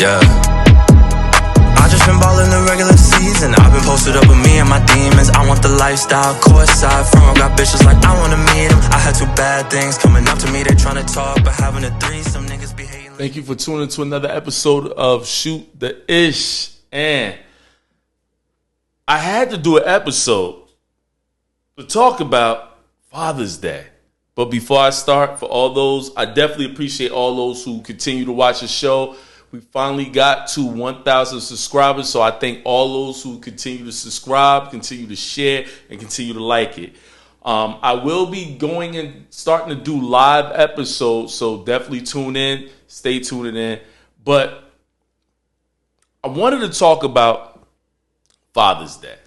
Yeah. I just been ballin' the regular season. I've been posted up with me and my demons. I want the lifestyle, courtside front. Got bitches like I wanna meet them. I had two bad things coming up to me. They tryna talk, but having a threesome, niggas be hating. Thank you for tuning to another episode of Shoot the Ish. And I had to do an episode to talk about Father's Day. But before I start, for all those, I definitely appreciate all those who continue to watch the show. We finally got to 1,000 subscribers, so I thank all those who continue to subscribe, continue to share, and continue to like it. I will be going and starting to do live episodes, so definitely tune in, stay tuned in. But I wanted to talk about Father's Day,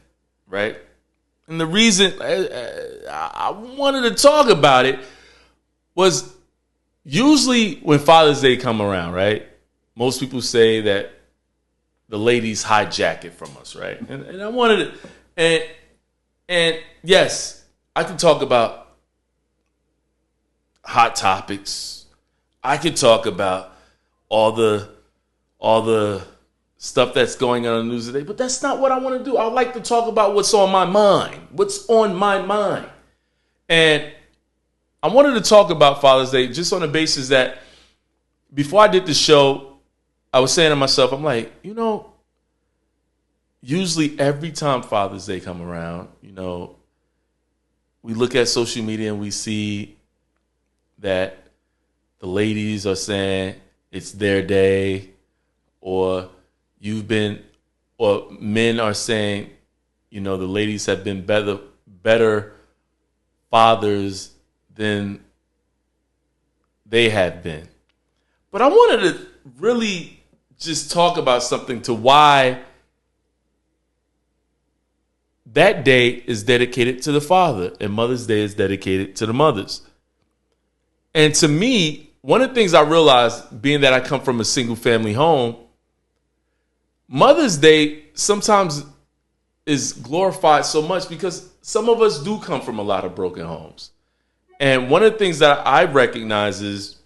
right? And the reason I wanted to talk about it was usually when Father's Day come around, right? Most people say that the ladies hijack it from us, right? And I wanted to, and yes, I can talk about hot topics. I can talk about all the stuff that's going on in the news today, but that's not what I want to do. I like to talk about what's on my mind. What's on my mind. And I wanted to talk about Father's Day just on the basis that before I did the show, I was saying to myself, I'm like, usually every time Father's Day come around, we look at social media and we see that the ladies are saying it's their day, or men are saying, the ladies have been better fathers than they have been. But I wanted to really just talk about something to why that day is dedicated to the father and Mother's Day is dedicated to the mothers. And to me, one of the things I realized, being that I come from a single family home, Mother's Day sometimes is glorified so much because some of us do come from a lot of broken homes. And one of the things that I recognize is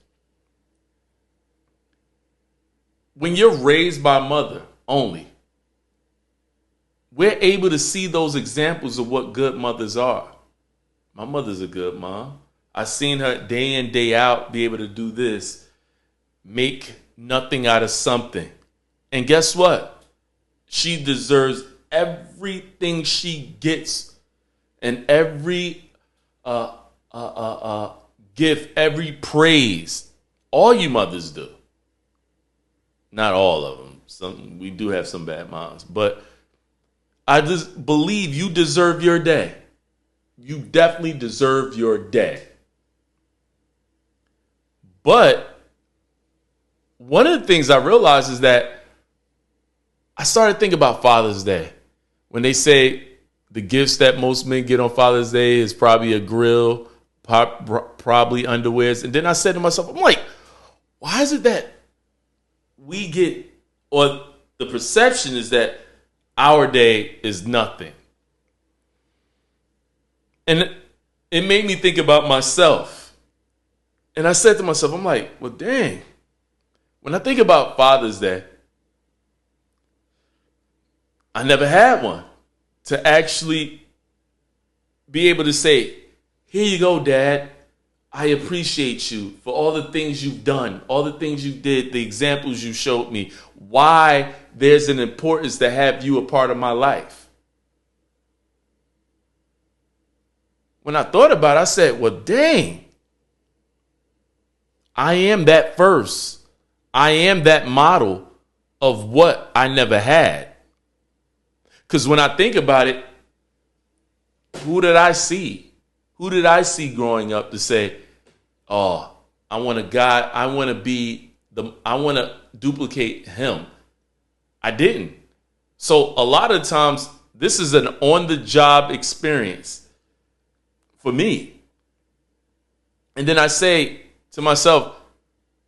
when you're raised by a mother only, we're able to see those examples of what good mothers are. My mother's a good mom. I've seen her day in, day out be able to do this, make nothing out of something. And guess what? She deserves everything she gets and every gift, every praise. All you mothers do. Not all of them. We do have some bad moms. But I just believe you deserve your day. You definitely deserve your day. But one of the things I realized is that I started thinking about Father's Day. When they say the gifts that most men get on Father's Day is probably a grill, probably underwears. And then I said to myself, I'm like, why is it that we get, or the perception is that our day is nothing? And it made me think about myself. And I said to myself, I'm like, well, dang. When I think about Father's Day, I never had one to actually be able to say, here you go, Dad. I appreciate you for all the things you've done, all the things you did, the examples you showed me, why there's an importance to have you a part of my life. When I thought about it, I said, well, dang. I am that first. I am that model of what I never had. Because when I think about it, who did I see? Who did I see growing up to say, oh, I want a guy, I want to duplicate him? I didn't. So a lot of times, this is an on-the-job experience for me. And then I say to myself,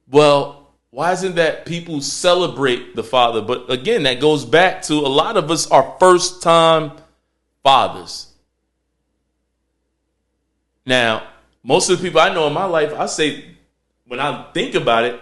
well, why isn't that people celebrate the father? But again, that goes back to a lot of us are first-time fathers. Now, most of the people I know in my life, I say, when I think about it,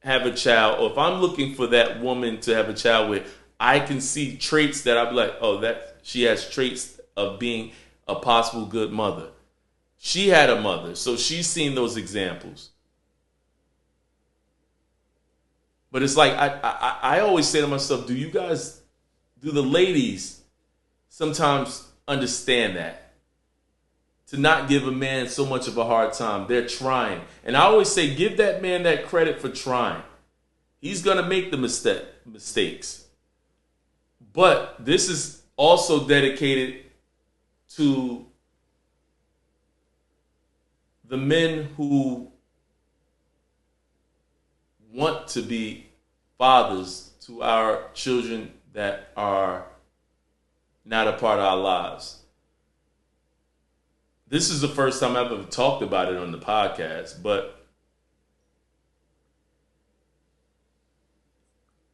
have a child, or if I'm looking for that woman to have a child with, I can see traits that I'd be like, oh, that she has traits of being a possible good mother. She had a mother, so she's seen those examples. But it's like I always say to myself, do the ladies sometimes understand that? To not give a man so much of a hard time. They're trying. And I always say, give that man that credit for trying. He's going to make the mistakes. But this is also dedicated to the men who want to be fathers to our children that are not a part of our lives. This is the first time I've ever talked about it on the podcast, but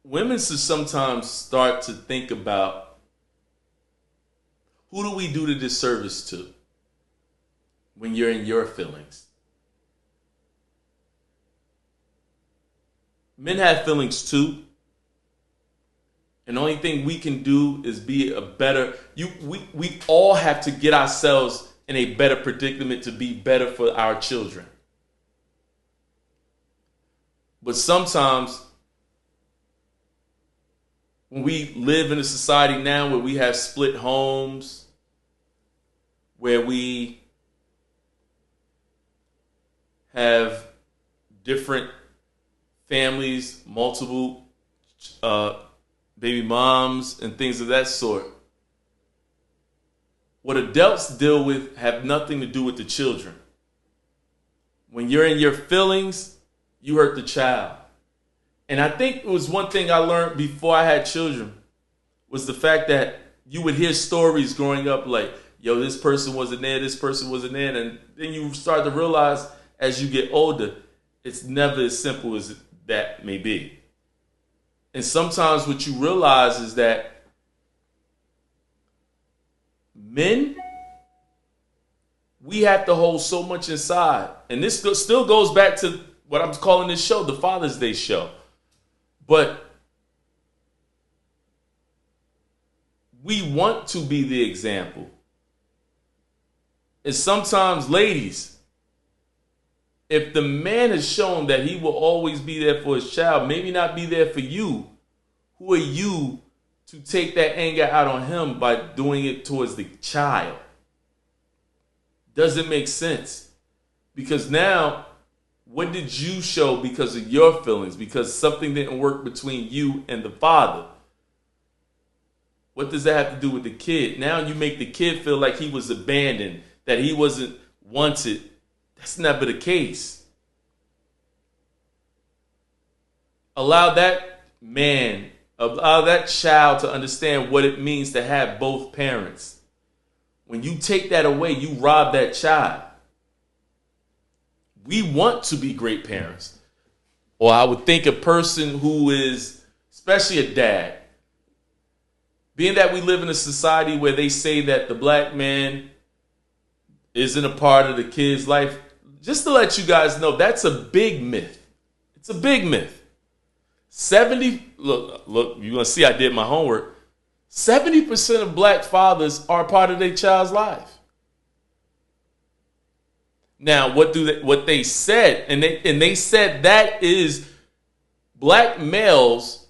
women should sometimes start to think about, who do we do the disservice to when you're in your feelings? Men have feelings too. And the only thing we can do is be a better... We all have to get ourselves in a better predicament to be better for our children. But sometimes, when we live in a society now where we have split homes, where we have different families, multiple baby moms, and things of that sort, what adults deal with have nothing to do with the children. When you're in your feelings, you hurt the child. And I think it was one thing I learned before I had children, was the fact that you would hear stories growing up like, yo, this person wasn't there, this person wasn't there. And then you start to realize as you get older, it's never as simple as that may be. And sometimes what you realize is that men, we have to hold so much inside. And this still goes back to what I'm calling this show, the Father's Day show. But we want to be the example. And sometimes, ladies, if the man has shown that he will always be there for his child, maybe not be there for you, who are you to take that anger out on him by doing it towards the child? Doesn't make sense. Because now, what did you show because of your feelings? Because something didn't work between you and the father. What does that have to do with the kid? Now you make the kid feel like he was abandoned, that he wasn't wanted. That's never the case. Allow that man, allow that child to understand what it means to have both parents. When you take that away, you rob that child. We want to be great parents. Or I would think a person who is, especially a dad, being that we live in a society where they say that the black man isn't a part of the kid's life, just to let you guys know, that's a big myth. It's a big myth. Look, you're going to see I did my homework. 70% of black fathers are a part of their child's life. Now, what they said, and they said that is black males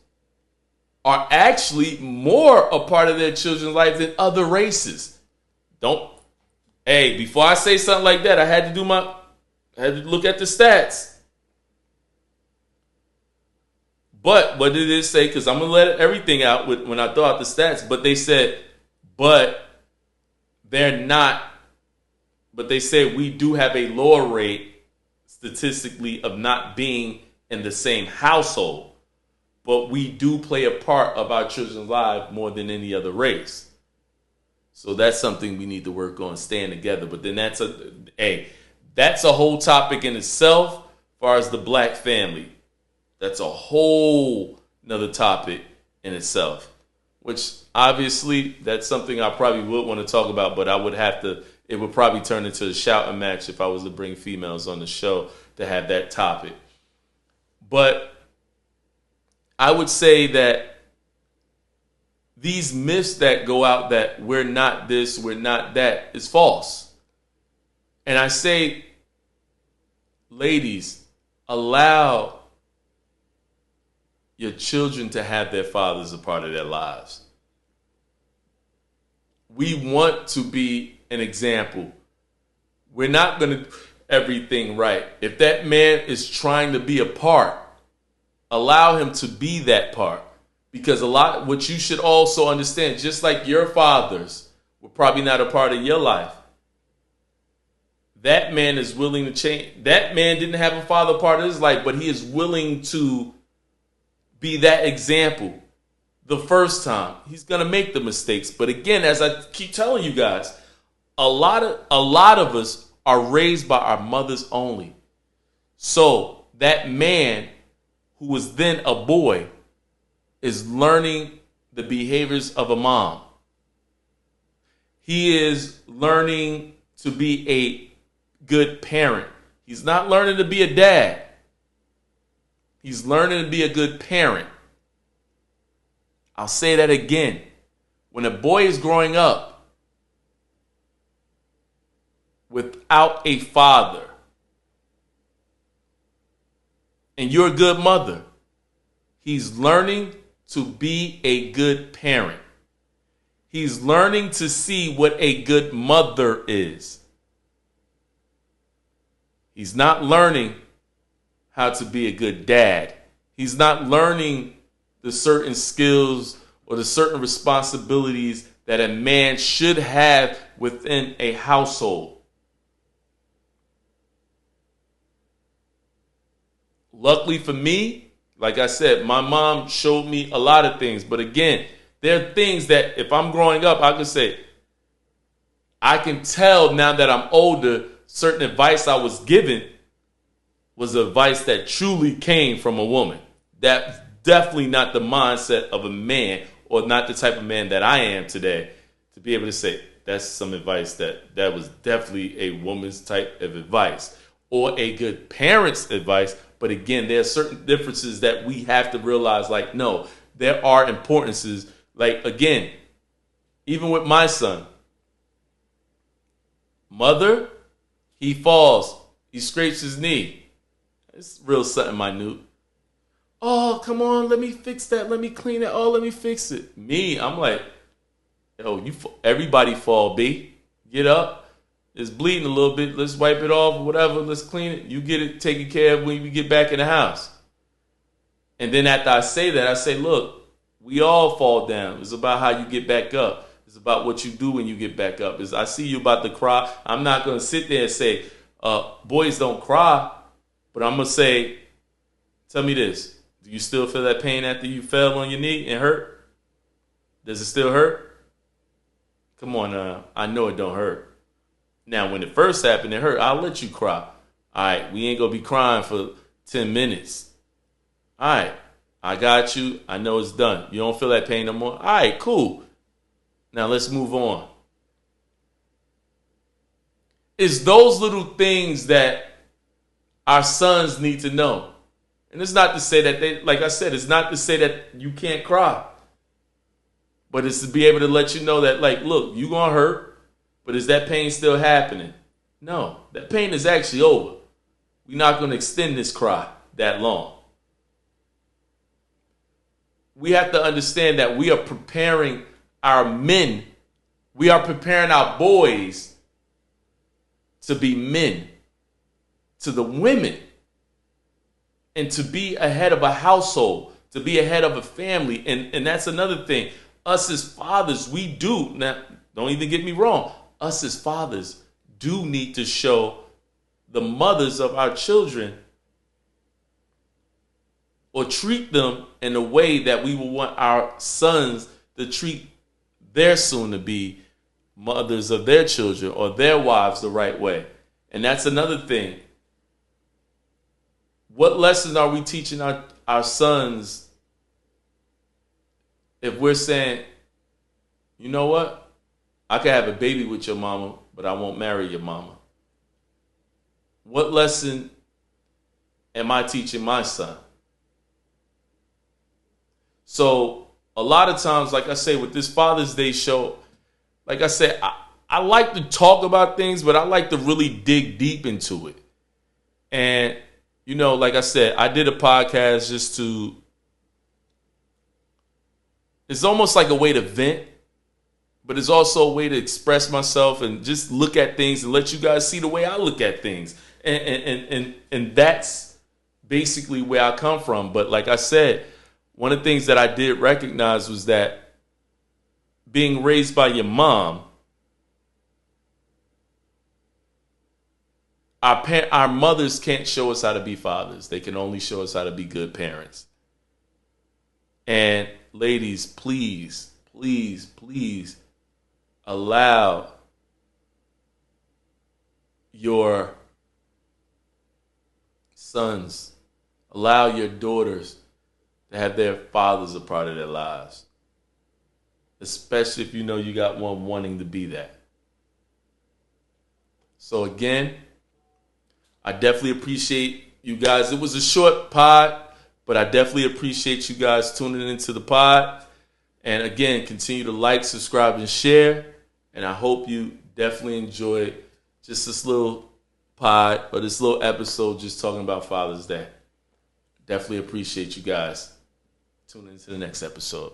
are actually more a part of their children's life than other races. Before I say something like that, I had to look at the stats. But what did it say? Because I'm going to let everything out when I throw out the stats. But they said, they're not. But they said we do have a lower rate statistically of not being in the same household. But we do play a part of our children's lives more than any other race. So that's something we need to work on, staying together. But then that's a whole topic in itself as far as the black family. That's a whole nother topic in itself, which obviously that's something I probably would want to talk about, but it would probably turn into a shouting match if I was to bring females on the show to have that topic. But I would say that these myths that go out that we're not this, we're not that, is false. And I say, ladies, allow your children to have their fathers a part of their lives. We want to be an example. We're not going to do everything right. If that man is trying to be a part, allow him to be that part. Because what you should also understand, just like your fathers were probably not a part of your life, that man is willing to change. That man didn't have a father part of his life, but he is willing to be that example. The first time, he's going to make the mistakes. But again, as I keep telling you guys, a lot of us are raised by our mothers only. So that man who was then a boy is learning the behaviors of a mom. He is learning to be a good parent. He's not learning to be a dad. He's learning to be a good parent. I'll say that again. When a boy is growing up without a father, and you're a good mother, he's learning to be a good parent. He's learning to see what a good mother is. He's not learning how to be a good dad. He's not learning the certain skills or the certain responsibilities that a man should have within a household. Luckily for me, like I said, my mom showed me a lot of things. But again, there are things that if I'm growing up, I can say, I can tell now that I'm older, certain advice I was given was advice that truly came from a woman. That's definitely not the mindset of a man, or not the type of man that I am today, to be able to say that's some advice that was definitely a woman's type of advice, or a good parent's advice. But again, there are certain differences that we have to realize, like, no, there are importances. Like, again, even with my son, mother, he falls, he scrapes his knee. It's real something minute. Oh, come on, let me fix that. Let me clean it. Oh, let me fix it. Me, I'm like, yo, everybody fall, B. Get up. It's bleeding a little bit. Let's wipe it off, whatever. Let's clean it. You get it taken care of when you get back in the house. And then after I say that, I say, look, we all fall down. It's about how you get back up. It's about what you do when you get back up. I see you about to cry. I'm not going to sit there and say, boys don't cry. But I'm going to say, tell me this. Do you still feel that pain after you fell on your knee and hurt? Does it still hurt? Come on, I know it don't hurt. Now, when it first happened, it hurt. I'll let you cry. All right, we ain't going to be crying for 10 minutes. All right, I got you. I know it's done. You don't feel that pain no more? All right, cool. Now, let's move on. It's those little things that our sons need to know. And it's not to say that they, like I said, it's not to say that you can't cry. But it's to be able to let you know that, like, look, you're going to hurt. But is that pain still happening? No, that pain is actually over. We're not going to extend this cry that long. We have to understand that we are preparing our men. We are preparing our boys to be men, to the women, and to be ahead of a household, to be ahead of a family. And that's another thing. Us as fathers, we do. Now, don't even get me wrong. Us as fathers do need to show the mothers of our children, or treat them in a way that we will want our sons to treat their soon-to-be mothers of their children or their wives the right way. And that's another thing. What lessons are we teaching our sons if we're saying, you know what? I could have a baby with your mama, but I won't marry your mama. What lesson am I teaching my son? So a lot of times, like I say, with this Father's Day show, like I said, I like to talk about things, but I like to really dig deep into it. And, you know, like I said, I did a podcast just to, it's almost like a way to vent, but it's also a way to express myself and just look at things and let you guys see the way I look at things. And that's basically where I come from. But like I said, one of the things that I did recognize was that being raised by your mom, our mothers can't show us how to be fathers. They can only show us how to be good parents. And ladies, please, please, please allow your sons, allow your daughters to have their fathers a part of their lives. Especially if you know you got one wanting to be that. So again, I definitely appreciate you guys. It was a short pod, but I definitely appreciate you guys tuning into the pod. And again, continue to like, subscribe, and share. And I hope you definitely enjoyed just this little pod or this little episode just talking about Father's Day. Definitely appreciate you guys. Tune into the next episode.